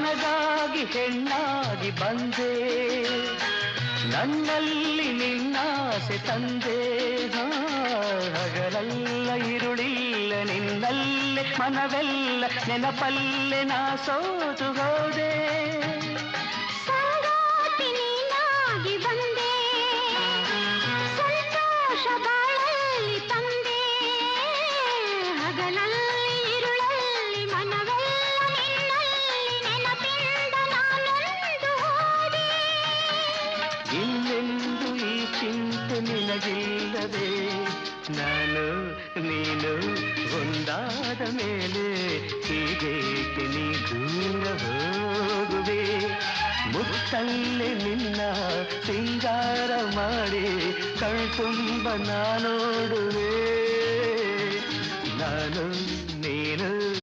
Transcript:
ನನಗಾಗಿ ಹೆಣ್ಣಾಗಿ ಬಂದೆ, ನನ್ನಲ್ಲಿ ನಿನ್ನಾಸೆ ತಂದೆ. ಹಗಲೆಲ್ಲ ಇರುಳಿಲ್ಲ ನಿನ್ನಲ್ಲೇ ಮನವೆಲ್ಲ ನೆನಪಲ್ಲೇ ನಾ ಸೋತು ಹೋದೆ. ಸಂಗಾತಿ ನೀನಾಗಿ ಬಂದೆ, ಸಂತೋಷ ಬಾಳಲ್ಲಿ ತಂದೆ. ಹಗಲಲ್ಲಿ ಇರುಳಲ್ಲಿ ಮನವೆಲ್ಲ ನಿನ್ನಲ್ಲಿ ನೆನಪಿಂದ ನಾನೊಂದು ಹೋದೆ. ಇನ್ನೆಂದು ಈ ಚಿಂತೆ ನಿನಗಿಲ್ಲದೆ, ನಾನು ನೀನು ಒಂದಾದ ಮೇಲೆ ಹೀಗೇಕೆ ನೀ ದೂರ ಹೋಗುವೆ. ಮುತ್ತಲ್ಲೇ ನಿನ್ನ ಸಿಂಗಾರ ಮಾಡಿ ಕಣ್ತುಂಬ ನಾನೋಡುವೆ. ನಾನು